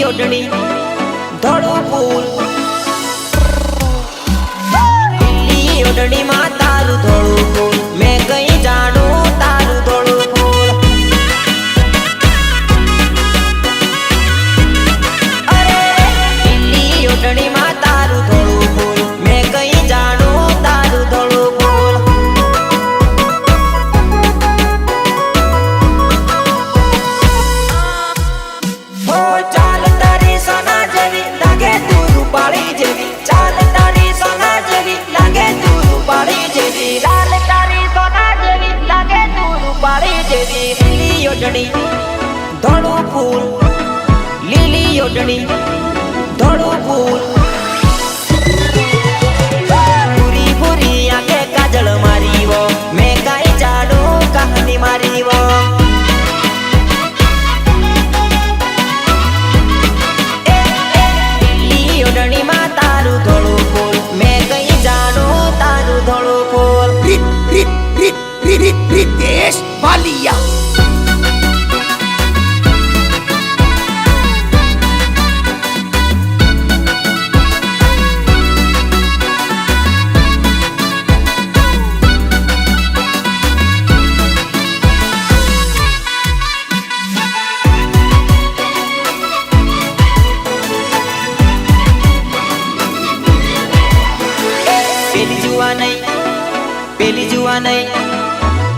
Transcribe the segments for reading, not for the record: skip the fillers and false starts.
ઓઢણી ધોળું ફૂલ લીલી ઓઢણીમાં તારું ધોળું ફૂલ મેં કઈ જાણું તારું ધોળું ફૂલ અરે લીલી ઓઢણીમાં તારું ધોળું ફૂલ મેં કઈ જાણું તારું ધોળું ફૂલ હો ચાલ તારી સોના જેવી લાગે તું રૂપાળી જેવી ચાલ તારી સોના જેવી લાગે તું રૂપાળી જેવી લાલ તારી સોના જેવી લાગે તું રૂપાળી જેવી લીલી ઓઢણી ધોળું ફૂલ લીલી ઓઢણી ધોળું ફૂલ પૂરી પૂરી આંખે કાજળ મારી વો મેં કાઈ જાણું કહાની મારી વો ઓઢણીમાં તારું ધોળું ફૂલ મેં કઈ જાણું તારું ધોળું ફૂલ रितेश वालिया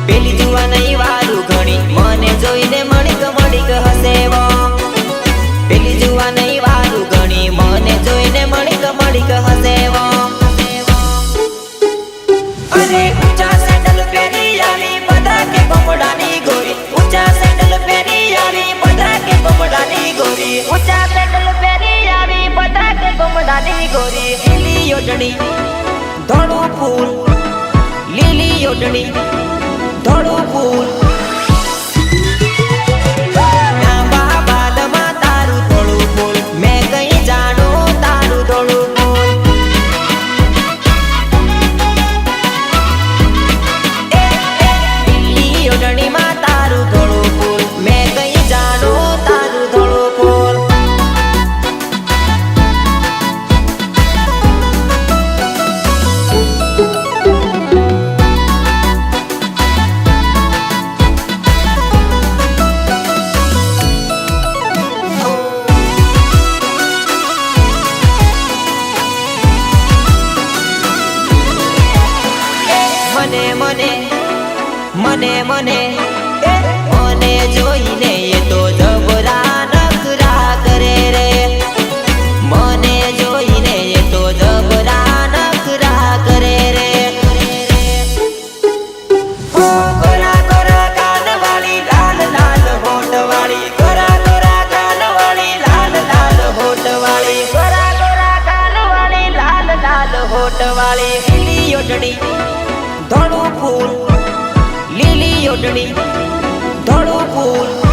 પેલી જુવા નહીં વારું ઘણી મને જોઈને મણિક મણિક હસેવો પેલી જુવા નહીં વારું ઘણી મને જોઈને મણિક મણિક હસેવો અરે ઊંચા સેન્ડલ પહેરી આવી બધા કે બમડાની ગોરી ઊંચા સેન્ડલ પહેરી આવી બધા કે બમડાની ગોરી ઊંચા સેન્ડલ પહેરી આવી બધા કે બમડાની ગોરી લીલી ઓઢણી ધોળું ફૂલ લીલી ઓઢણી ધોળું ફૂલ લાંબા બાદમાં તારું ધોળું ફૂલ મેં કઈ જાણું તારું ધોળું ફૂલ લીલી ઓઢણીમાં તારું ધોળું ફૂલ મેં કઈ જાણું તારું ધોળું ફૂલ મને જોઈને એ તો જબરા નખરા કરે રે મને જોઈને એ તો જબરા નખરા કરે રે ઓ ગોરા ગોરા કાનવાળી લાલ લાલ હોઠવાળી ગોરા ગોરા કાનવાળી લાલ લાલ હોઠવાળી ગોરા ગોરા કાનવાળી લાલ લાલ હોઠવાળી લીલી ઓઢણી ધોળું ફૂલ લીલી ઓઢણી ધોળું ફૂલ